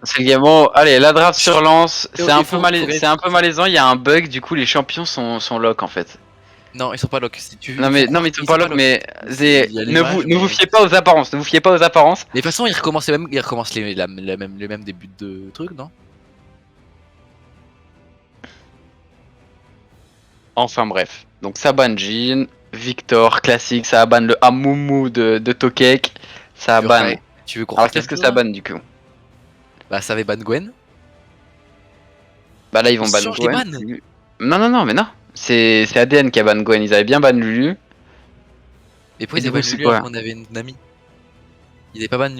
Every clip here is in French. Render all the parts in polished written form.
C'est le game. Bon, allez, la draft sur lance. Et- C'est un, et peu faut- c'est un peu malaisant. Il y a un bug. Du coup, les champions sont lock en fait. Non, ils sont pas lock. Si tu... Non, mais ils sont pas lock. Mais Il y a l'image, ne vous mais- fiez pas aux apparences. Ne vous fiez pas aux apparences. Mais de toute façon, ils recommencent les mêmes débuts de trucs, non? Enfin bref. Donc ça ban Jhin, Victor, classique. Ça ban le Amumu de Tokek. Ça ban. Tu veux qu'on Alors refasse qu'est-ce un que peu, ça là ban du coup? Bah, ça avait ban Gwen. Bah là ils vont On ban change les Gwen. bans. Non, mais non. C'est ADN qui a ban Gwen. Ils avaient bien ban Lulu. Et pourquoi Et ils du avaient coup, ban c'est Lulu alors quoi? qu'on avait une amie? Ils avaient pas ban.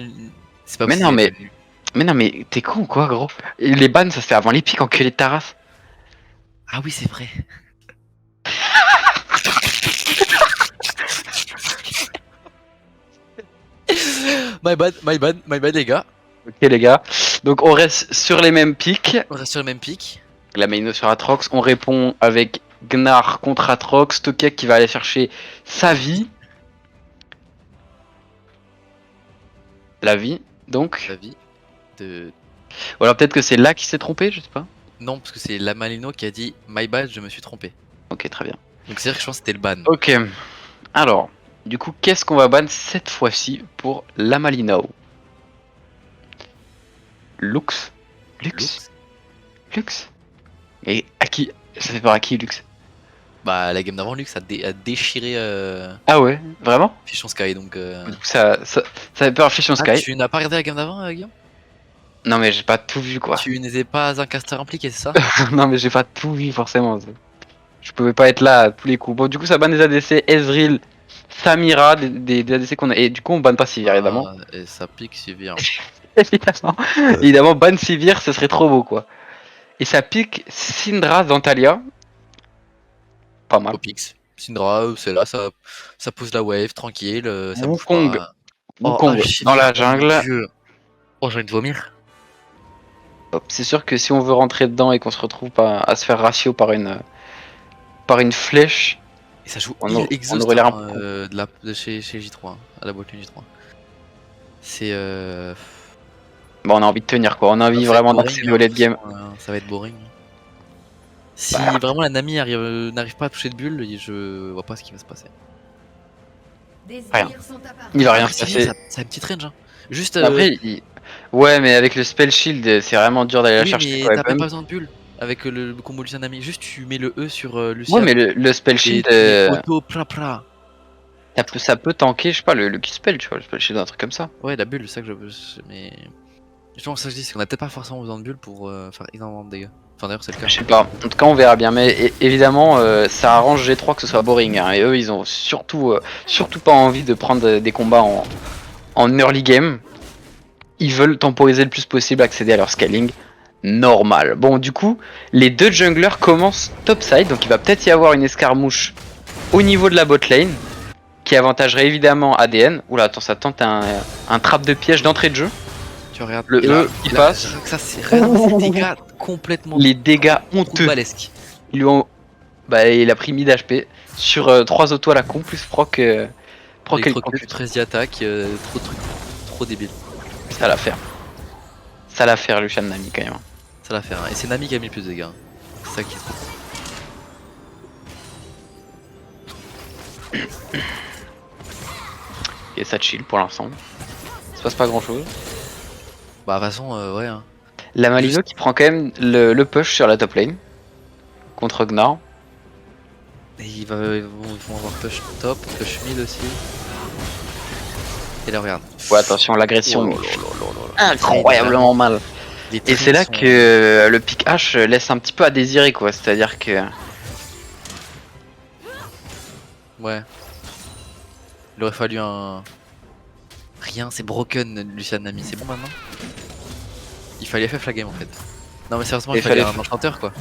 C'est pas Mais possible. non, ils mais- avaient ban Lulu. Mais non, mais t'es con ou quoi, gros? Et les bans, ça se fait avant les pics, enculé de ta race. Ah oui, c'est vrai. My bad, les gars. Ok, les gars. Donc, on reste sur les mêmes pics. On reste sur le même pic. La Maino sur Atrox. On répond avec Gnar contre Atrox. Tokek qui va aller chercher sa vie. La vie, donc. La vie de. Ou alors peut-être que c'est là qui s'est trompé, je sais pas. Non, parce que c'est Lamalino qui a dit My bad, je me suis trompé. Ok, très bien. Donc c'est vrai que je pense que c'était le ban. Ok. Alors, du coup, qu'est-ce qu'on va ban cette fois-ci pour la Malinao? Lux. Lux. Lux. Et à qui? Ça fait peur à qui, Lux? Bah, la game d'avant, Lux a déchiré Ah ouais, vraiment? Fish on Sky. Donc, Du coup, ça fait peur à Fish on Ah, Sky. tu n'as pas regardé la game d'avant, Guillaume? Non, mais j'ai pas tout vu, quoi. Tu n'étais pas un caster impliqué, c'est ça? Non, mais j'ai pas tout vu, forcément. Je pouvais pas être là à tous les coups. Bon, du coup, ça banne des ADC, Ezreal, Samira, des ADC qu'on a. Et du coup, on banne pas Sivir, évidemment. Ah, et ça pique Sivir. Évidemment. Évidemment, ban Sivir, ce serait trop beau, quoi. Et ça pique Syndra Zantalia. Pas mal. Popix. Syndra, c'est là, ça pose la wave, tranquille. Ça bouge Wukong. pas. Wukong Alchimie, dans la oh mon jungle. Dieu. Oh, j'ai envie de vomir. Hop, c'est sûr que si on veut rentrer dedans et qu'on se retrouve pas à se faire ratio par une flèche, Et ça joue On exhaust aurait l'air un hein, de chez J3, hein, à la boîte J3. C'est bon, on a envie de tenir, quoi. On a envie ça va vraiment être boring, d'accéder au late game. ça va être boring. Si Bah. vraiment la Nami n'arrive pas à toucher de bulle, je vois pas ce qui va se passer. Rien. Il va rien se C'est passer. ça a une petite range. Hein. Juste. Après, ouais, mais avec le spell shield, c'est vraiment dur d'aller la oui, chercher. mais quoi, t'as quand même. pas besoin de bulle avec le combo Lucian Nami. Juste tu mets le E sur Lucian. Ouais, mais le spell et shield, tu mets auto pla. ça peut tanker, je sais pas, le Q-spell, tu vois, le spell shield, un truc comme ça. Ouais, la bulle, c'est ça que mais. Justement, ça que je dis, c'est qu'on a peut-être pas forcément besoin de bulle pour faire énormément de dégâts. Enfin, d'ailleurs, c'est le cas. Je sais pas, en tout cas, on verra bien. Mais évidemment, ça arrange G3 que ce soit boring. Hein, et eux, ils ont surtout pas envie de prendre des combats en early game. Ils veulent temporiser le plus possible, accéder à leur scaling normal. Bon, du coup, les deux junglers commencent topside, donc il va peut-être y avoir une escarmouche au niveau de la bot lane, qui avantagerait évidemment ADN. Oula, attends, ça tente un trap de piège d'entrée de jeu. Tu regardes Le E, il passe. Ça, c'est réellement ces dégâts complètement Les dégâts honteux. balesques. Ils lui ont... Bah, il a pris mid HP sur 3 autos à la con, plus proc et Electrocute, 13 attaques, trop de trucs, trop débile. ça l'a faire. Ça l'a faire, Lucian Nami, quand même. Ça l'a fait. Hein. Et c'est Nami qui a mis le plus de dégâts. Hein. C'est ça qui est trop. Et ça chill pour l'instant. Il se passe pas grand chose. Bah, de toute façon, ouais. Hein. La Malino qui prend quand même le push sur la top lane contre Gnar. Et ils vont avoir push top, push mid aussi. Et là, regarde. Ouais, attention, l'agression Oh incroyablement mal. Les Et c'est là sont- que le pick H laisse un petit peu à désirer, quoi. C'est-à-dire que Ouais. Il aurait fallu un. Rien, c'est broken, Lucian Nami. C'est bon maintenant. Il fallait FF la game en fait. Non, mais sérieusement, Il il fallait fallait- un enchanteur quoi.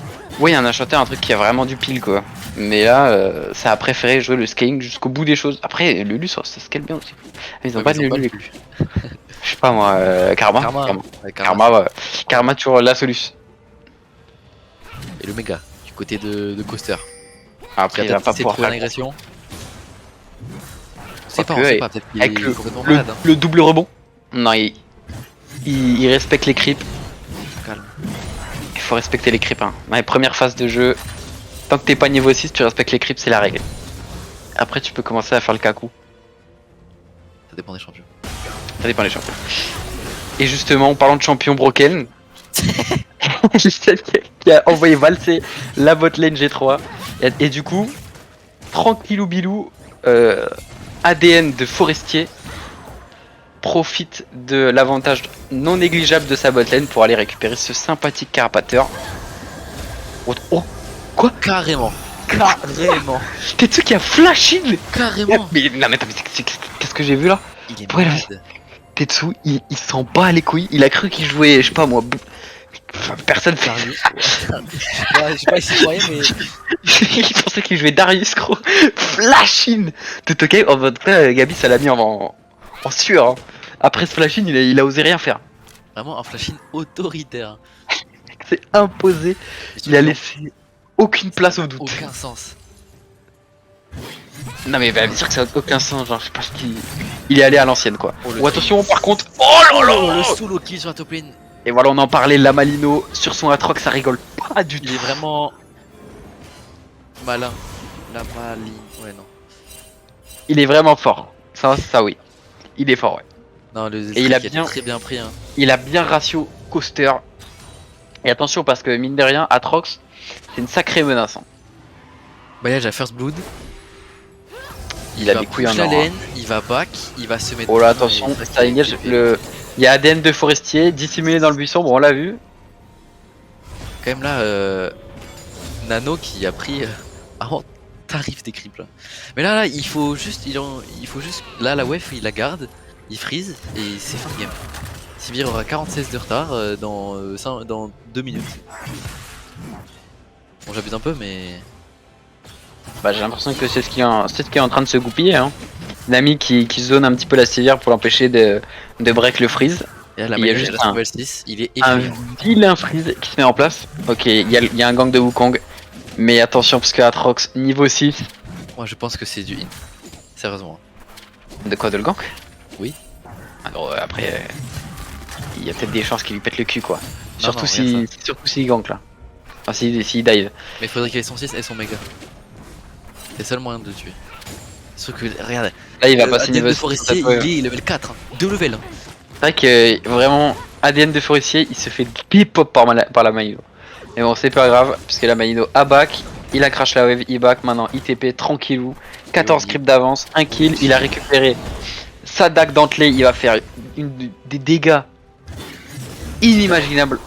oui, un acheteur, un truc qui a vraiment du pile, quoi. Mais là, ça a préféré jouer le scaling jusqu'au bout des choses. Après, Lulu, ça scale bien aussi. Ils ont Ouais, pas mais de ils ont Lulu. plus. Je sais pas moi, Karma. Ouais, Karma, ouais. Karma, toujours la solution. Et le méga, du côté de Coaster. Après, il va pas pouvoir trouver faire l'agression. C'est pas, que, on sait et- pas, peut-être qu'il avec est complètement le, malade. Hein. le double rebond. Non, il respecte les creeps. calme. Il faut respecter les creeps. Hein. Dans les premières phases de jeu, tant que t'es pas niveau 6, tu respectes les creeps, c'est la règle. Après, tu peux commencer à faire le kaku. Ça dépend des champions. Ça dépend des champions. Et justement, en parlant de champion broken, Lucien qui a envoyé valser la botlane G3. Et du coup, tranquillou bilou, ADN de forestier profite de l'avantage non négligeable de sa botlane pour aller récupérer ce sympathique carapateur. Oh, oh, quoi? Carrément. Carrément. Tetsu qui a flash in. Carrément. Mais non mais attends, qu'est-ce que j'ai vu là? Il est Pourquoi malade. Tetsu, il s'en bat les couilles. Il a cru qu'il jouait, je sais pas moi. Enfin, personne fait. Ouais, je sais pas si tu croyais, mais. Il pensait qu'il jouait Darius, gros. Flash in tout ok. En tout cas, Gabi, ça l'a mis en sueur. Hein. Après ce flash in, il a osé rien faire. Vraiment un flash-in autoritaire. C'est imposé. Il a laissé aucune place au doute. Aucun sens. Non mais va me dire que ça n'a aucun sens. Genre, je sais pas ce qu'il. Il est allé à l'ancienne quoi. Oh, Ou attention, par contre. Oh là là. Le solo kill sur la top lane. Et voilà, on en parlait, la Malino sur son Atrox, ça rigole pas du tout. Il est vraiment malin. La maline. Ouais, non. Il est vraiment fort. Ça oui. Il est fort, ouais. Non, le Et il a trick bien- très bien pris. Hein. Il a bien ratio coaster. Et attention parce que mine de rien, Atrox, c'est une sacrée menace. Hein. Balayage à First Blood. Il a va des couilles en push la or. Hein. lane, il va back, il va se mettre. Oh là, dedans attention, et ça engage. Il y a ADN de forestier, dissimulé dans le buisson, bon on l'a vu. Quand même là, Nano qui a pris avant tarif des creeps là. Mais là, il faut juste, il faut juste. Là, la wave, il la garde, il freeze et c'est fin de game. Sivir aura 46 de retard dans 2 minutes. Bon, j'abuse un peu, mais. Bah j'ai l'impression que c'est ce qui est en train de se goupiller. Hein. Nami qui zone un petit peu la civière pour l'empêcher de break le freeze. Et là, la Il y a Maya, juste elle a level 6, il est Un effrayant. vilain freeze qui se met en place. Ok, il y a un gang de Wukong. Mais attention parce que Atrox niveau 6. Moi, je pense que c'est du in. Sérieusement. De quoi, de le gank? Oui. Alors après, il y a peut-être des chances qu'il lui pète le cul quoi. Non, Surtout rien s'il gank là. Enfin s'il dive. Mais il faudrait qu'il ait son 6 et son méga. C'est le seul moyen de le tuer. Sauf que, regarde, Là il va passer ADN niveau de 6. forestier, il est level 4. Hein. 2 levels. Hein. C'est vrai que vraiment ADN de forestier il se fait bipop par la Maïno. Mais bon c'est pas grave puisque la Maïno a back, il a crash la wave, il back, maintenant ITP tranquillou, 14 Oui. scripts d'avance, 1 kill, il a récupéré sa dague dentelée, il va faire des dégâts inimaginables,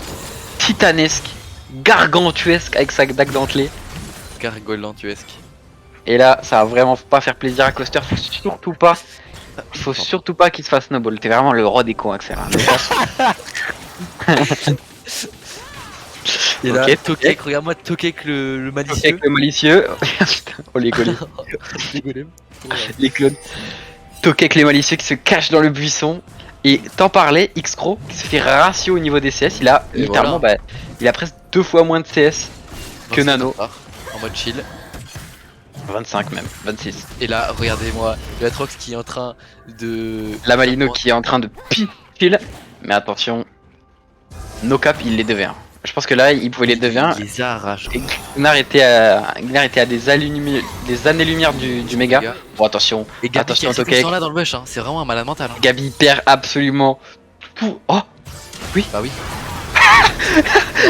titanesques, gargantuesques avec sa dague dentelée. Gargolantuesque. Et là ça va vraiment pas faire plaisir à Coaster, faut surtout pas qu'il se fasse snowball, t'es vraiment le roi des cons Axel. Et là, Ok, Tokek, regarde-moi Tokek le malicieux. Avec le malicieux. Oh les golems. Les golems. Les clones. Tokek les malicieux qui se cachent dans le buisson. Et t'en parlais, X-Crow qui se fait ratio au niveau des CS. Il a Et littéralement, voilà. il a presque 2 fois moins de CS que Non, Nano. c'est part, en mode chill. 25 même, 26. Et là, regardez-moi, le Atrox qui est en train de. La Malino qui est en train de chill. Mais attention, no cap, il les devait. Hein. Je pense que là, il pouvait les deviner. Il les arrache. Et Gnar était à des années-lumière du méga. Bon, attention. Et Gabi Attention, qui a Tokek. là dans le bush, hein. C'est vraiment un malade mental. Hein. Gabi perd absolument tout. Oh, Bah oui.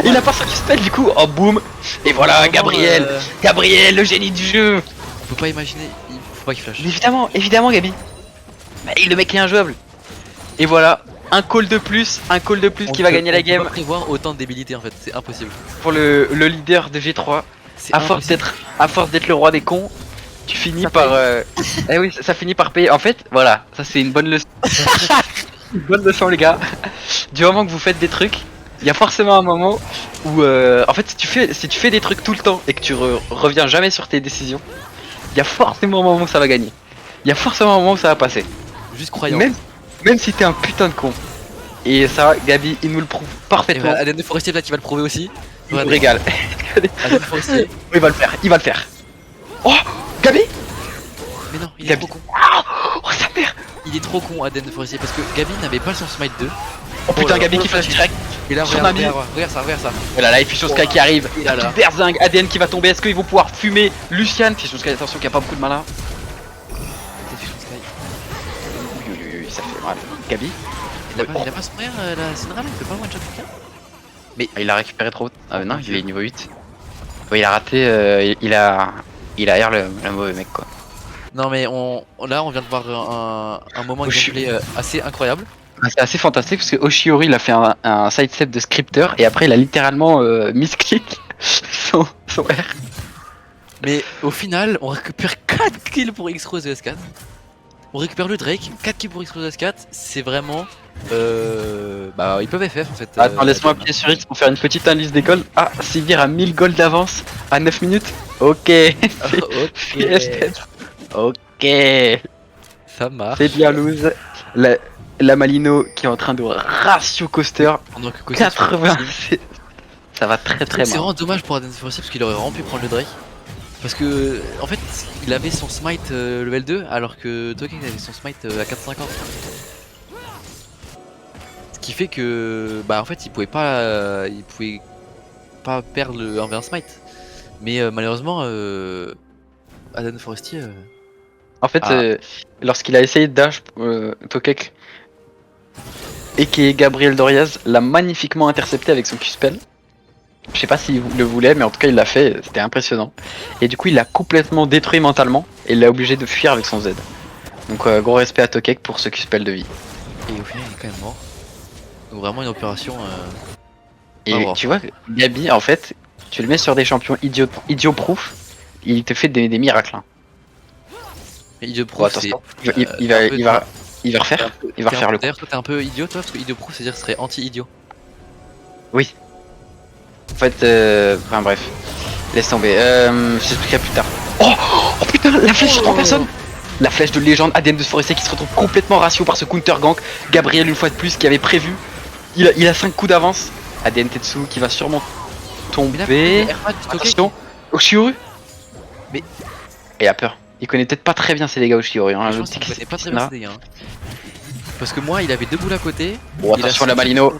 il a pas son spell du coup. Oh, boum. Et voilà, Vraiment, Gabriel. Gabriel, le génie du jeu. On peut pas imaginer. Faut pas qu'il flash. Mais évidemment, Gabi. Mais le mec est injouable. Et voilà, un call de plus qui va gagner la game On peut pas prévoir autant de débilité en fait, c'est impossible. pour le leader de G3. C'est À force d'être le roi des cons, tu finis Ça par. Eh oui, ça finit par payer. En fait, voilà, ça c'est une bonne leçon. Une bonne leçon, les gars. Du moment que vous faites des trucs, il y a forcément un moment où, en fait, si tu fais des trucs tout le temps et que tu reviens jamais sur tes décisions, il y a forcément un moment où ça va gagner. Il y a forcément un moment où ça va passer. Juste croyant. Même si t'es un putain de con. Et ça, Gabi, il nous le prouve parfaitement. Aden de Forestier là qui va le prouver aussi. Il nous régale. Aden de Forestier. Il va le faire. Oh, Gabi. Mais non, il est Gabi. trop con. Oh, sa mère. Il est trop con Aden de Forestier parce que Gabi n'avait pas son smite 2. Oh putain, là, Gabi qui flash direct. Et là, Son regarde, ami. regarde ça, regarde ça. Voilà, là, et Fusion Sky qui arrive. Et là, là. Berzingue, ADN qui va tomber. Est-ce qu'ils vont pouvoir fumer Lucian? Fusion Sky, attention, qu'il n'y a pas beaucoup de mana. C'est Fusion Sky. Oui, ça fait mal. Gabi. Il a pas son moyen, la Syndra, il peut pas one shot quelqu'un. Ah, il a récupéré trop. Ah, non, il est niveau 8. Ouais, il a raté. Il a air le mauvais mec, quoi. Non, mais là, on vient de voir un moment de gameplay assez incroyable. C'est assez fantastique parce que Oshiori il a fait un sidestep de scripteur et après il a littéralement misclick son R. Mais au final, on récupère 4 kills pour X-Rose et S4. On récupère le Drake, 4 kills pour X-Rose et S4. C'est vraiment. Bah, ils peuvent FF en fait. Attends, laisse-moi appuyer sur X pour faire une petite analyse d'école. Ah, Sivir a 1000 gold d'avance à 9 minutes. Ok. Ok. Ça marche. C'est bien loose. La Malino qui est en train de ratio coaster Pendant que 80. Ça va très C'est mal. vraiment dommage pour Aden Forestier parce qu'il aurait vraiment pu prendre le Drake. Parce que, en fait, il avait son smite level 2 alors que Tokek avait son smite à 450. Ce qui fait que, bah en fait, il pouvait pas perdre le 1v1 smite. Mais malheureusement, Aden Forestier. En fait, lorsqu'il a essayé de dash Tokek et qui est Gabriel Doriaz l'a magnifiquement intercepté avec son Q-spell. Je sais pas s'il le voulait, mais en tout cas il l'a fait, c'était impressionnant. Et du coup il l'a complètement détruit mentalement et il l'a obligé de fuir avec son Z. Donc gros respect à Tokek pour ce Q-spell de vie. Et au final il est quand même mort. Donc vraiment une opération. Et tu vois, Gabi en fait, tu le mets sur des champions idiot-proof, il te fait des miracles. Hein. Idiot Proof, attention, il va refaire le coup. D'ailleurs toi t'es un peu idiot toi, parce que Idiot Proof c'est-à-dire que ce serait anti-idiot. Oui. En fait, enfin bref, laisse tomber. Je t'expliquerai plus tard. Oh putain, la flèche sur 3 personnes. La flèche de légende ADN de Forestier qui se retrouve complètement ratio par ce counter gank. Gabriel une fois de plus qui avait prévu. Il a 5 coups d'avance. ADN Tetsu qui va sûrement tomber. Attention, Oshiuru. Mais il a peur. Il connaît peut-être pas très bien ces dégâts Oshiuru. Hein, je pense qu'il connaît pas très bien ces dégâts. Hein. Parce que moi il avait 2 boules à côté. Bon attention la Malino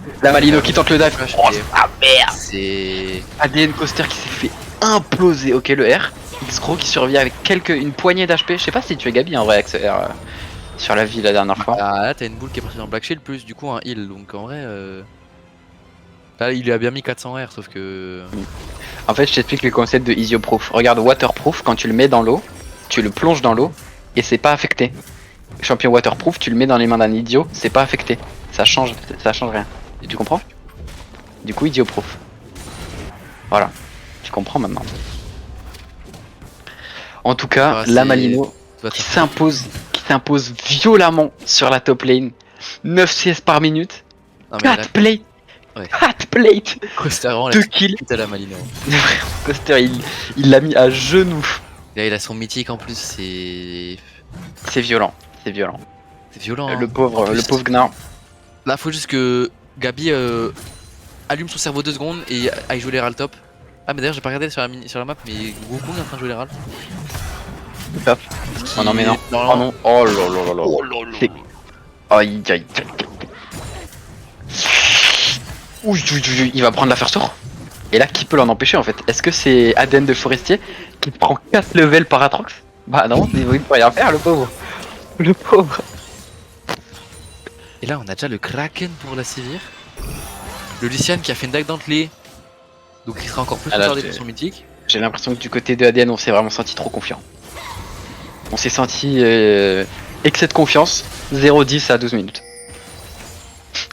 qui tente le dive. Oh ah merde. C'est ADN Coaster qui s'est fait imploser. Ok le R. X-Crow qui survit avec une poignée d'HP. Je sais pas si tu es Gabi en vrai avec ce R sur la vie la dernière fois. Ah là t'as une boule qui est partie dans Black Shield plus du coup un heal donc en vrai là il lui a bien mis 400 R sauf que. En fait je t'explique le concept de Isioproof. Regarde Waterproof quand tu le mets dans l'eau, tu le plonges dans l'eau et c'est pas affecté. Champion Waterproof tu le mets dans les mains d'un idiot, c'est pas affecté. Ça change rien. Et tu comprends? Du coup Isioproof. Voilà. Tu comprends maintenant. En tout cas, la Malino qui s'impose violemment sur la top lane. 9 CS par minute. 4 plates. Ouais. 4 plates. Coaster vraiment 2 kills. à la Malino. Coaster il l'a mis à genoux. Là il a son mythique en plus, c'est violent. C'est violent. C'est violent. Le pauvre Gnar. Là faut juste que Gabi allume son cerveau 2 secondes et aille jouer les râles top. Ah mais d'ailleurs j'ai pas regardé sur la map mais Goku est en train de jouer les râles. Top. Oh non mais non. Oh non. Oh là. Aïe aïe aïe. Ouh, il va prendre la first tour. Et là qui peut l'en empêcher en fait? Est-ce que c'est Aden de Forestier qui prend 4 levels par Atrox? Bah non, il peut rien faire le pauvre. Le pauvre. Et là on a déjà le Kraken pour la Sivir. Le Lucian qui a fait une dague dentelée. Donc il sera encore plus retardé pour son mythique. J'ai l'impression que du côté de ADN on s'est vraiment senti trop confiant. On s'est senti excès de confiance. 0-10 à 12 minutes.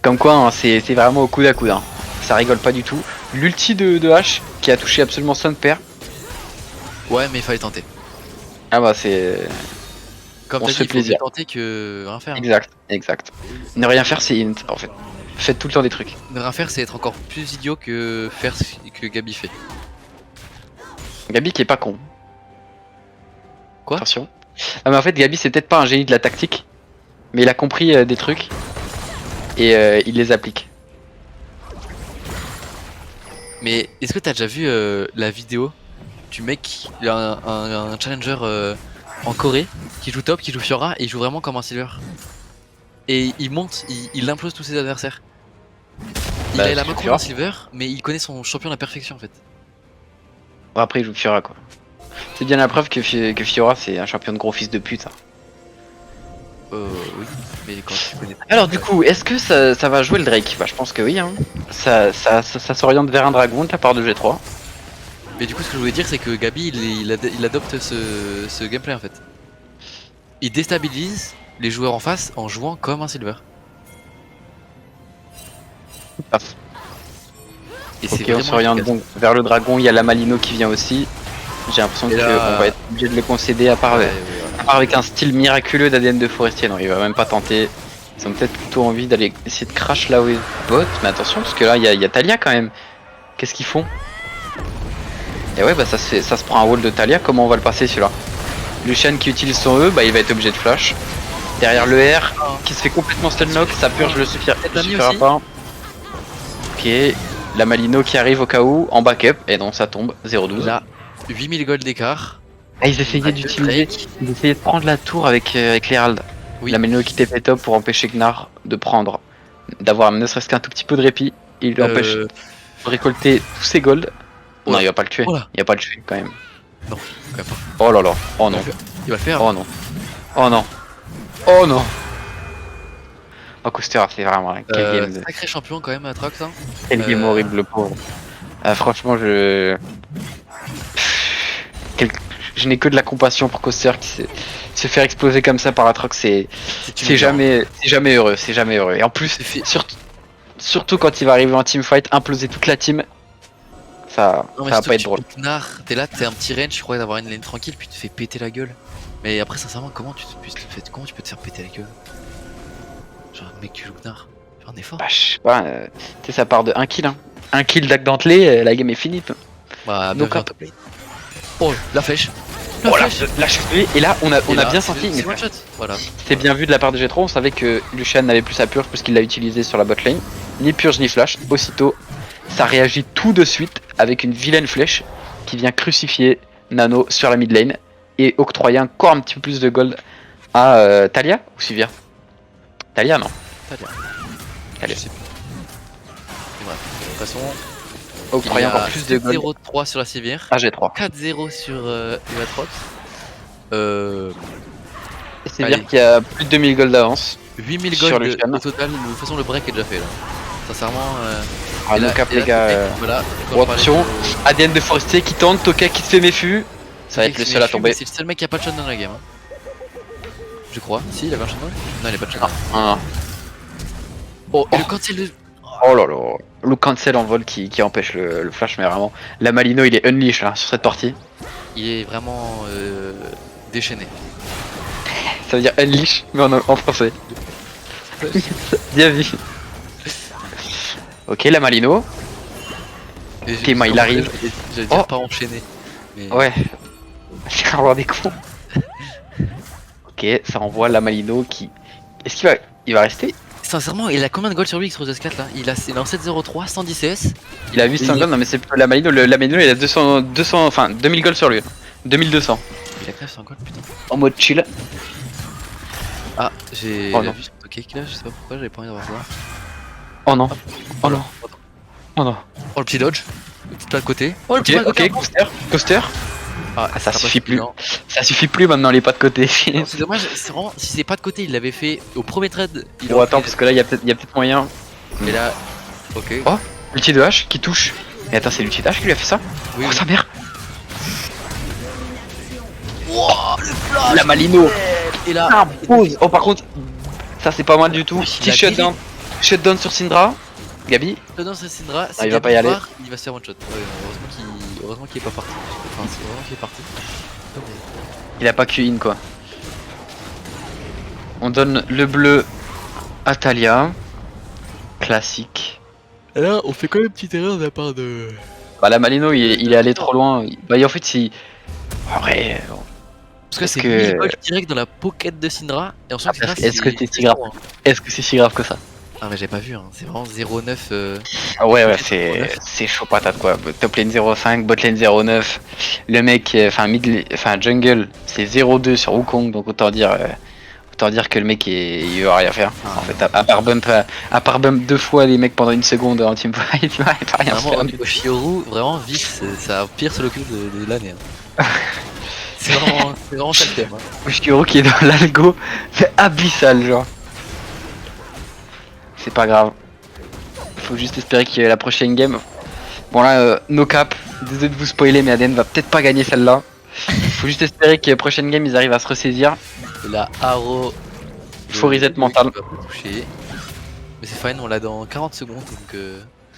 Comme quoi hein, c'est vraiment au coude à coude. Hein. Ça rigole pas du tout. L'ulti de H qui a touché absolument son père. Ouais mais il fallait tenter. Ah bah c'est... Comme t'as dit, il faut tenter que rien faire. Exact. Ne rien faire c'est int en fait. Faites tout le temps des trucs. Ne rien faire c'est être encore plus idiot que faire ce que Gabi fait. Gabi qui est pas con. Quoi? Attention. Ah mais en fait Gabi c'est peut-être pas un génie de la tactique. Mais il a compris des trucs. Et il les applique. Mais est-ce que t'as déjà vu la vidéo du mec, il a un challenger en Corée qui joue top, qui joue Fiora et il joue vraiment comme un silver. Et il monte, il implose tous ses adversaires. il Bah, a la c'est macro Fiora. d'un silver, mais il connaît son champion à la perfection en fait. Après, il joue Fiora quoi. C'est bien la preuve que Fiora c'est un champion de gros fils de pute. Hein. Oui, mais quand tu connais pas. Alors du coup, est-ce que ça va jouer le Drake? Bah je pense que oui. Hein. Ça s'oriente vers un dragon de la part de G3. Mais du coup, ce que je voulais dire, c'est que Gabi il adopte ce gameplay en fait. Il déstabilise les joueurs en face en jouant comme un silver. Ah. Et Ok, c'est on vraiment s'oriente efficace. donc vers le dragon. Il y a la Malino qui vient aussi. J'ai l'impression Et qu'on là- va être obligé de les concéder à part, Ouais, à part avec un style miraculeux d'ADN de Forestier. Non, il va même pas tenter. Ils ont peut-être plutôt envie d'aller essayer de crash la wave bot. Mais attention, parce que là, il y a Talia quand même. Qu'est-ce qu'ils font? Et ouais, bah ça se prend un wall de Talia. Comment on va le passer celui-là? Lucian qui utilise son E, bah il va être obligé de flash. Derrière le R, qui se fait complètement stunlock. Ça purge le suffira aussi. pas. Ok, la Malino qui arrive au cas où, en backup. Et donc ça tombe, 0-12. Là, 8000 gold d'écart. Ah, ils essayaient d'utiliser, ils essayaient de prendre la tour avec l'Herald. Oui. La Malino qui TP top pour empêcher Gnar de prendre, d'avoir ne serait-ce qu'un tout petit peu de répit. Il lui empêche de récolter tous ses golds. Oh Non, là. il va pas le tuer. Oh là. Il va pas le tuer quand même. Non, quand même pas. Oh là là. Oh non. Il va le faire. Oh non. Oh non. Oh non. Oh Coaster, c'est vraiment quel game. Sacré champion quand même à Trox. Hein. Quel game horrible le pauvre. Franchement je n'ai que de la compassion pour Coaster qui se faire exploser comme ça par Atrox, c'est jamais heureux, c'est jamais heureux. Et en plus, surtout quand il va arriver en teamfight, imploser toute la team, ça va pas être drôle. T'es là, t'es un petit range, tu crois d'avoir une lane tranquille, puis tu te fais péter la gueule. Mais après, sincèrement, comment tu peux te faire péter la gueule? Genre, mec, tu joues Gnar, fais un effort. Bah, je sais pas, tu sais, ça part de 1 kill. Hein. 1 kill d'Ac Dentelé, la game est finie. Bah, Donc, top lane. Oh, la flèche. Oh la cheville. Et là, on a bien senti. C'est one shot. Voilà. C'était bien vu de la part de G3, on savait que Lucian n'avait plus sa purge parce qu'il l'a utilisé sur la bot lane. Ni purge ni flash. Aussitôt, ça réagit tout de suite avec une vilaine flèche qui vient crucifier Nano sur la mid lane et octroyer encore un petit peu plus de gold à Talia ou Sivir. Talia, non. Talia. Je sais plus. Mais bref, de toute façon, octroyer encore plus de gold. 0-3 sur la Sivir. Ah, G3. 4-0 sur Evatrox. C'est-à-dire qu'il y a plus de 2000 gold d'avance. 8000 sur gold Lucian. au total. De toute façon, le break est déjà fait là. Sincèrement. Ah, no cap les gars. Voilà. Attention, ADN de Forestier qui tente, Toka qui se fait méfu. Ça va être le seul à tomber. C'est le seul mec qui a pas de shot dans la game. Hein. Je crois. Si, il avait un shot. Non, il a pas de shot. Ah. Oh, et le cancel de. Oh là là, le cancel en vol qui empêche le flash, mais vraiment, la Malino il est unleash là sur cette partie. Il est vraiment déchaîné. Ça veut dire unleash, mais en français. Bien vu. Ok, la Malino. Ok, moi il arrive. J'allais dire pas enchaîné. Mais... Ouais. C'est avoir des cons. Ok, ça envoie la Malino qui. Est-ce qu'il va rester? Sincèrement, il a combien de gold sur lui X 4 là il est en 7-0-3, 110 CS. Il a 800 gold, non mais c'est la Malino, la Malino il a 200, enfin 2000 gold sur lui. 2200. Il a 900 gold, putain. En mode chill. Ah, j'ai vu son cake là, je sais pas pourquoi, j'avais pas envie d'avoir ça. Oh non. Oh non. Oh non. Oh le petit dodge. Le petit pas de côté. Oh le petit pas de côté. côté. Coaster. Ah, ça suffit plus. Ça suffit plus maintenant les pas de côté. C'est dommage, c'est vraiment, si c'est pas de côté, il l'avait fait au premier trade. Bon attends, parce que là il y a peut-être moyen. Mais là, ok. Oh, l'ulti de H qui touche. Et attends, c'est l'ulti de H qui lui a fait ça? Oui, oh sa mère. Wow, le flash. La Malino. Et là, ah, pause. Oh par contre, ça c'est pas mal du tout. Petit shutdown. Shutdown sur Syndra. Gabi. Shutdown sur Syndra. Il va pas y aller. Il va se faire one shot. Ouais, heureusement qu'il est pas parti. Enfin, c'est vraiment qu'il est parti. Il a pas Q-in quoi. On donne le bleu à Talia. Classique. Et là, on fait quand même une petite erreur de la part de. Bah la Malino il est allé trop loin. Bah en fait si. Ouais. Parce que c'est 1000 gold direct dans la pocket de Syndra. Et ensuite, est-ce que c'est si grave? Est-ce que c'est si grave que ça? Ah mais j'ai pas vu, hein. C'est vraiment 0,9. Ah ouais c'est chaud patate quoi. Top lane 0,5, bot lane 0,9. Le mec, enfin jungle c'est 0,2 sur Wukong, donc autant dire autant dire que le mec il va rien faire. Ah. En fait, à part bump 2 fois les mecs pendant une seconde en teamfight, il va rien faire. Vraiment, Oshioru, vraiment, vite, c'est sa pire solo queue de l'année. Hein. c'est vraiment ça le thème. Hein. Oshikuro qui est dans l'algo, c'est abyssal, genre. C'est pas grave. Faut juste espérer qu'il y ait la prochaine game. Bon là, no cap, désolé de vous spoiler, mais ADN va peut-être pas gagner celle-là. Faut juste espérer que la prochaine game ils arrivent à se ressaisir. Et la Haro. Faut reset mental. Mais c'est fine, on l'a dans 40 secondes donc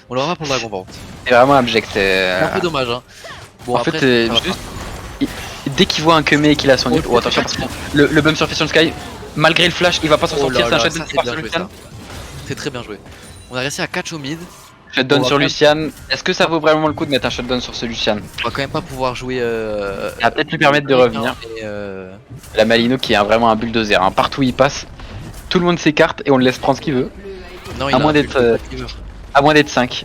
on l'aura pour le Dragon Ball. C'est vraiment abject. C'est un peu dommage. Hein. Bon, En après, fait, ça va juste, dès qu'il voit un Keme et qu'il a son ult, oh attention parce que le bump sur Fission Sky, malgré le flash, il va pas s'en Oh sortir, là c'est un là, shutdown ça, qui part c'est sur bien joué, Lucian. C'est très bien joué. On a réussi à catch au mid. Shutdown Bon, sur après- Lucian, est-ce que ça vaut vraiment le coup de mettre un shutdown sur ce Lucian? On va quand même pas pouvoir jouer. Ça va peut-être lui permettre de revenir. Et, La Malino qui est vraiment un bulldozer, hein. Partout où il passe, tout le monde s'écarte et on le laisse prendre ce qu'il veut, Non, À moins d'être, à moins d'être 5.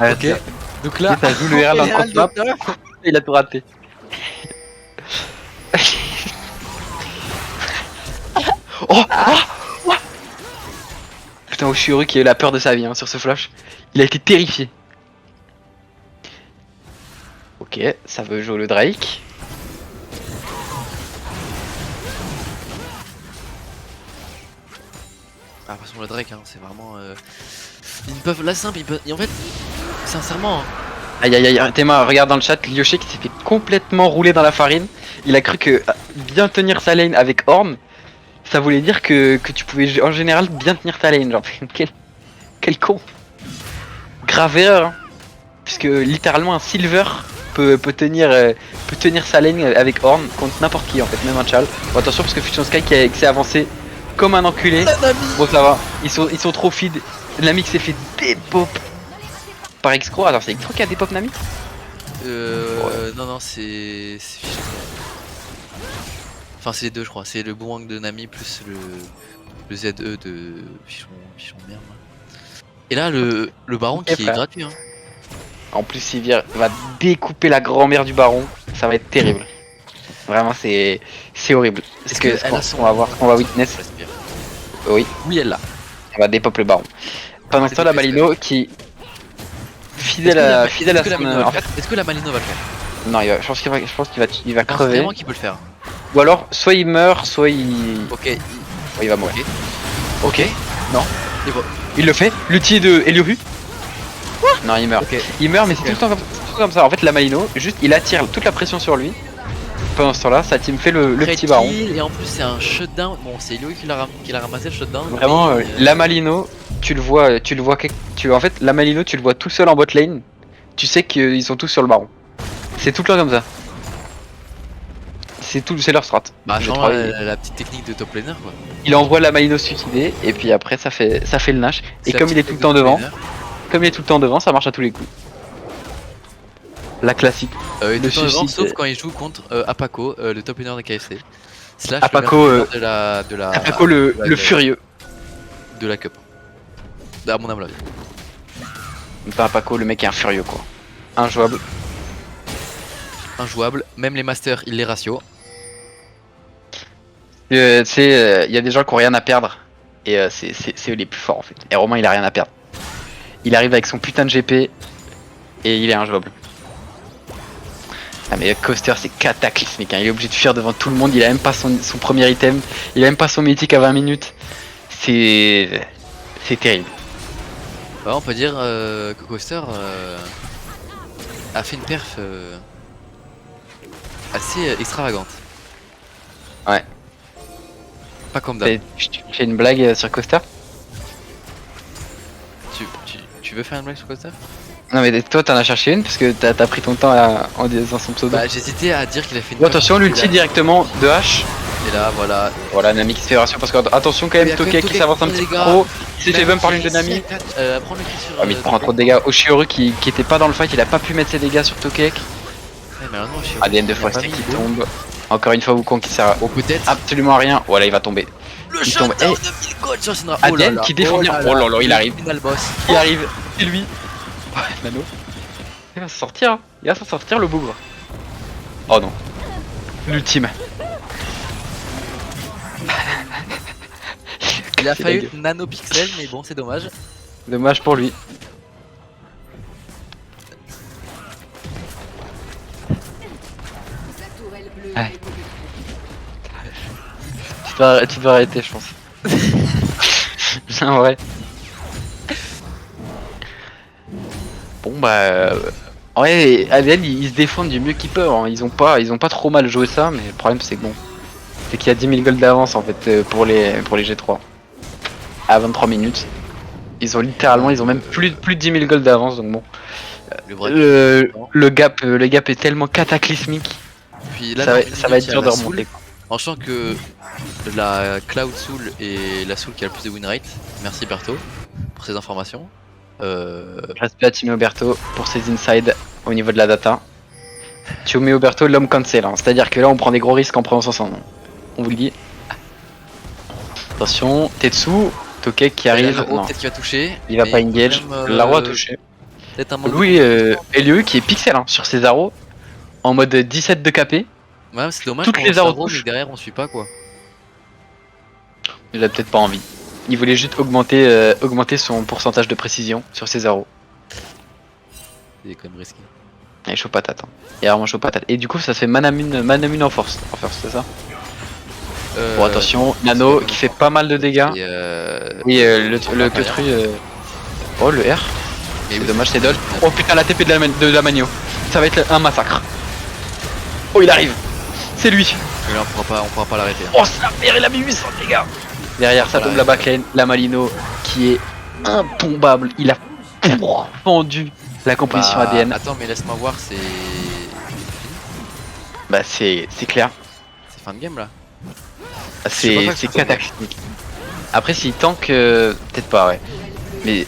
Ok. Donc là, t'as joué le RL dans le compte map, il a tout raté. Oh, oh. Putain, Oshioru qui a eu la peur de sa vie hein, sur ce flash. Il a été terrifié. Ok, ça veut jouer le Drake. Ah, de toute façon, le Drake, hein, c'est vraiment. Ils peuvent. La simple, ils peuvent. Et en fait, sincèrement. Hein, Aïe aïe aïe, Théma, regarde dans le chat, Lyoché qui s'est fait complètement rouler dans la farine. Il a cru que bien tenir sa lane avec Horn, ça voulait dire que tu pouvais en général bien tenir ta lane. Genre, quel con. Grave erreur. Hein. Puisque littéralement un Silver peut tenir sa lane avec Horn contre n'importe qui en fait, même un Chal. Bon, attention parce que Fusion Sky qui s'est avancé comme un enculé. Bon ça va, ils sont trop feed. Nami qui s'est fait dépop par Excro. Alors c'est Excro qui a dépop Nami? Non, non, c'est. Enfin, c'est les deux, je crois. C'est le Boomerang de Nami plus le ZE de Pichon merde. Et là, le Baron qui est frère. gratuit. Hein. En plus Sivir va découper la grand-mère du baron, ça va être terrible. Vraiment c'est horrible. Parce Est-ce que qu'elle a ce qu'on va voir, ce qu'on va witness, J'espère. oui, Oui, elle l'a. on va dépop le baron. Pendant ce temps la Malino qui fidèle à son... En fait, Est-ce que la Malino va le faire? non, je pense qu'il va Je pense crever. vraiment qu'il peut le faire. Ou alors soit il meurt, soit il... Ok, ouais, il va mourir. ok. Non. Et bon. Il le fait, l'outil de Elioru. Non, il meurt. Ok. Il meurt mais c'est tout le temps comme ça. En fait la Malino, juste il attire toute la pression sur lui. Pendant ce temps-là, sa team fait le petit baron. Et en plus, c'est un shutdown. Bon, c'est lui qui l'a ramassé le shutdown. Vraiment, mais, la Malino, tu le vois, en fait, la Malino, tu le vois tout seul en bot lane. Tu sais qu'ils sont tous sur le baron. C'est tout le temps comme ça. C'est leur strat. Bah, Je genre crois, la petite technique de top laner quoi. il envoie la Malino se suicider et puis après ça fait le Nash. Et C'est la comme il est petite tout le temps technique de top devant, ça marche à tous les coups. La classique. laner. Il est tout le temps devant, suicide. sauf quand il joue contre Apaco, le top laner de KFC. Slash Apaco, le meilleur de la Apaco le furieux. de la cup. À mon humble avis. Pas Apaco, le mec est un furieux quoi. Injouable. Injouable, même les masters il les ratio. Tu sais, il y a des gens qui ont rien à perdre. Et c'est eux les plus forts en fait. Et Romain il a rien à perdre. Il arrive avec son putain de GP. Et il est injouable. Ah mais Coaster c'est cataclysmique, hein. Il est obligé de fuir devant tout le monde. Il a même pas son premier item. Il a même pas son mythique à 20 minutes. C'est terrible. Bah, on peut dire que Coaster a fait une perf assez extravagante. Ouais. Pas comme d'hab. Tu fais une blague sur Coaster? Tu veux faire une blague sur Coaster? Non mais toi t'en as cherché une parce que t'as pris ton temps en disant son pseudo. Bah j'hésitais à dire qu'il a fait une Bon, attention l'ulti directement de H. Et là voilà. Voilà Nami qui se fait ratio parce que attention quand Il y même a quand même Tokek qui Tokek s'avance un qui petit prend peu des trop. Il s'est fait bump par l'une de Nami. Prends le kill sur. Ah mais il prend trop de dégâts. Oshioru qui était pas dans le fight, il a pas pu mettre ses dégâts sur Tokek. Ouais, mais alors non, ADN de Forestier qui tombe. Encore une fois Wukong qui sert Bon peut-être. absolument à rien. Voilà il va tomber. Le il tombe. shutdown de 1000 gold sur Syndra. ADN qui défend bien. Oh là là il arrive. Final boss. Il arrive. C'est lui. Ouais, Nano. Il va se sortir. Hein. Il va s'en sortir le bougre. Oh non. L'ultime. Il a C'est fallu dégueu. nanopixel, mais bon, c'est dommage. Dommage pour lui. La tourelle bleue Ouais. a été détruite. Tu dois arrêter, je pense. En vrai. Bon bah. Ouais, ADN ils se défendent du mieux qu'ils peuvent. Hein. Ils ont pas trop mal joué ça, mais le problème c'est que bon. C'est qu'il y a 10 000 gold d'avance en fait pour les G3. À 23 minutes. Ils ont littéralement, ils ont même plus de 10 000 gold d'avance, donc bon. Le vrai. Le gap est tellement cataclysmique. Puis là, Ça dans va, une ça va minute, être il y a dur de la Soul. remonter. En sachant que la Cloud Soul est la Soul qui a le plus de win rate. Merci Berto pour ces informations. Respect à Timmy Oberto pour ses insides au niveau de la data. Timmy Oberto, l'homme cancel. Hein. C'est-à-dire que là, on prend des gros risques en prononçant son nom. On vous le dit. Attention, Tetsu, Tokek qui arrive. Larue, Non, peut-être qu'il va toucher. il va mais pas il faut engage. quand même, Larue a touché. Peut-être un mode. Louis Elieu qui est pixel hein, sur ses arrows en mode 17 de KP. Ouais, c'est dommage toutes qu'on les lance arrows Larue, touchent. mais derrière on suit pas quoi. Il a peut-être pas envie. Il voulait juste augmenter son pourcentage de précision sur ses arrows. C'est quand même risqué. Et chaud patate. Hein. Il est vraiment chaud patate. Et du coup, ça fait Manamune en force. En force, c'est ça. Bon, attention, Nano qui fait pas mal de dégâts. Et Oui, le Queutru. Oh, le R. mais C'est oui, dommage, c'est dodge. Oh putain, la TP de la Magno. Ça va être un massacre. Oh, il arrive. C'est lui. mais là on pourra pas l'arrêter. Hein. Oh, ça perd, il a mis 800 dégâts. Derrière, ça tombe la backlane. La Malino qui est intombable. Il a fendu la composition Bah, ADN. Attends, mais laisse-moi voir, c'est Bah, c'est clair. fin de game là. C'est pas que ça cataclysmique. Après, s'il tank, peut-être pas, ouais. Mais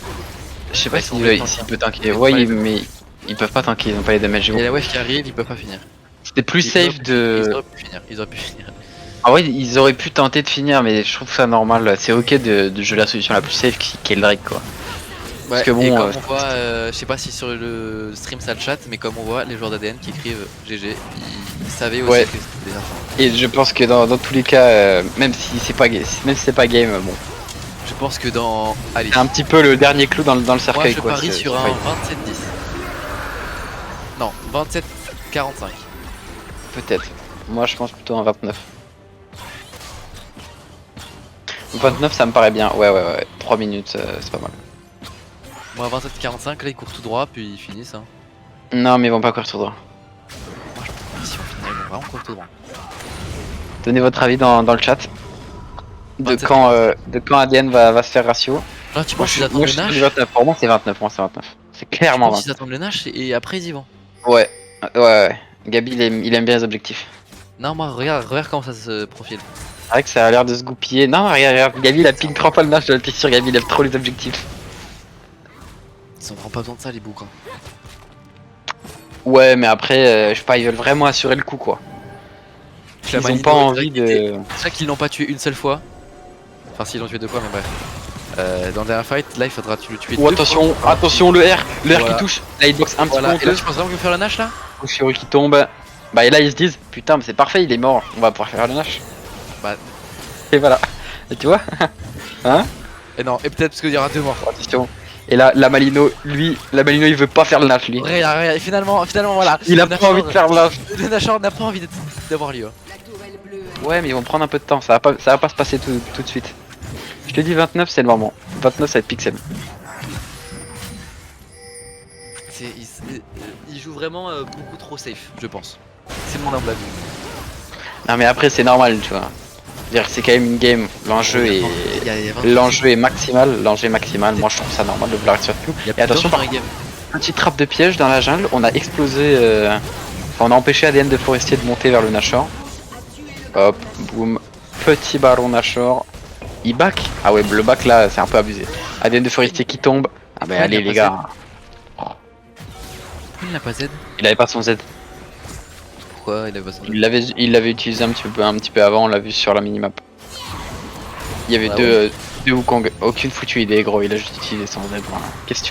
je sais pas Ouais, s'il ils sont s'il peut tanker. Ils peuvent Ouais, pas les mais ils peuvent pas tanker, ils ont pas les damage. Et la wave qui arrive, ils peuvent pas finir. C'était plus Ils safe auraient pu- Ils de. auraient pu finir. Ils auraient pu finir. Ah ouais, ils auraient pu tenter de finir, mais je trouve ça normal. C'est ok de jouer la solution la plus safe qui est le Drake, quoi. Parce que bon, et comme on voit, je sais pas si sur le stream ça le chat, mais comme on voit, les joueurs d'ADN qui écrivent GG, ils savaient aussi Ouais. que c'était des enfants. Et je pense que dans tous les cas, même si c'est pas game, bon, Je pense que dans. Allez, c'est un petit peu le dernier clou dans le moi cercueil, je quoi. parie c'est- sur c'est un pas- 27-10. Non, 27-45. Peut-être. Moi, je pense plutôt un 29. 29, ça me paraît bien. Ouais. 3 minutes, c'est pas mal. Moi 27-45, là ils courent tout droit, puis ils finissent. Hein. Non, mais ils vont pas courir tout droit. Moi je pense qu'ici au final ils vont vraiment courir tout droit. Donnez votre avis dans le chat. De 27. quand ADN va se faire ratio. Là tu penses qu'ils attendent Moi, le je suis Nash? du 29. Pour moi, c'est 29. Moi, c'est 29. C'est Tu clairement penses 29. qu'ils attendent le Nash et après ils y vont? Ouais. Gabi, il aime bien les objectifs. Non, moi regarde comment ça se profile. C'est vrai que ça a l'air de se goupiller. Non, regarde. Gabi, il a ping 3 fois le match. Je le sur Gabi, il aime trop les objectifs. Ils ont vraiment pas besoin de ça les boucs. Hein. Ouais, mais après, je sais pas, ils veulent vraiment assurer le coup, quoi. Ils ont pas envie de. C'est vrai qu'ils l'ont pas tué une seule fois. Enfin, s'ils l'ont tué deux fois, mais bref. Dans le dernier fight, là il faudra le tuer Oh, deux attention, fois. attention, le R Voilà. qui touche. La hitbox un petit Voilà, peu et là honteuse. tu penses vraiment qu'ils vont faire le Nash là? Fury qui tombe. Bah, et là, ils se disent, putain, mais c'est parfait, il est mort. On va pouvoir faire le Nash. Bah. Et voilà. Et tu vois. Hein. Et non, et peut-être parce qu'il y aura deux morts. Attention. Et là, la Malino, il veut pas faire le Nash, lui. Regarde, finalement voilà. Il a Le pas envie de faire le Nash. Le Nashor n'a pas envie d'avoir lieu. La tourelle bleue a Ouais, mais ils vont prendre un peu de temps. Ça va pas se passer tout de suite. Je te dis 29, c'est le moment. 29, ça va être pixel. Il joue vraiment beaucoup trop safe, je pense. C'est mon humble avis. Non, mais après, c'est normal, tu vois. C'est-à-dire que c'est quand même une game. L'enjeu est. Il y a 20 L'enjeu est maximal. L'enjeu est maximal. Moi, je trouve ça normal de vouloir être sur tout. Il y a Et attention, dans par la game. petite trappe de piège dans la jungle. On a explosé. Enfin, on a empêché ADN de Forestier de monter vers le Nashor. Hop, boum. Petit baron Nashor. Il back. Ah ouais, le back là, c'est un peu abusé. ADN de Forestier qui tombe. Ah bah Ouais, allez, il a les pas gars. Pourquoi il n'a pas Z? Il avait pas son Z. Pourquoi il a pas son Z? Il l'avait utilisé un petit peu avant, on l'a vu sur la minimap. Il y avait Ah deux Wukong, aucune foutue idée gros, il a juste utilisé son Z. Voilà. Qu'est-ce que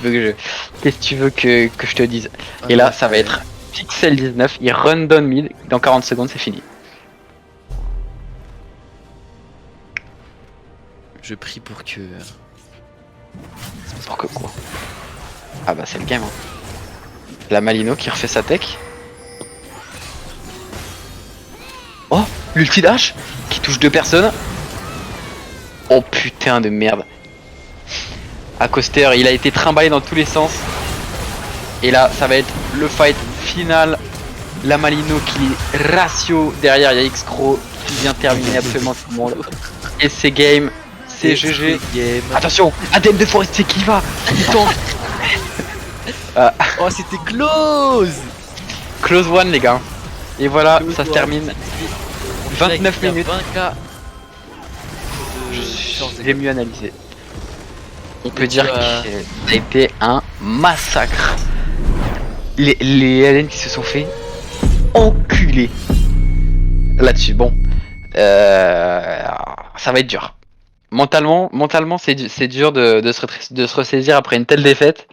tu veux que je te dise? Et là ça va être Pixel 19, il run down mid, dans 40 secondes c'est fini. Je prie pour que. Pour que quoi? Ah bah c'est le game. Hein. La Malino qui refait sa tech. Oh, l'ulti dash qui touche 2 personnes. Oh putain de merde. Acoster, il a été trimballé dans tous les sens. Et là, ça va être le fight final. La Malino qui ratio. Derrière, il y a X-Crow qui vient terminer absolument tout le monde. Et c'est game. C'est GG. Attention, ADM de Forestier qui va. Il tombe. Oh, c'était close! Close one, les gars. Et voilà, Close ça se one. termine. 29 minutes. 20K. J'ai mieux analysé. On peut Et dire tu que as- ça a été un massacre. Les LN qui se sont fait enculer là-dessus. Bon, ça va être dur. Mentalement c'est dur de se ressaisir après une telle défaite.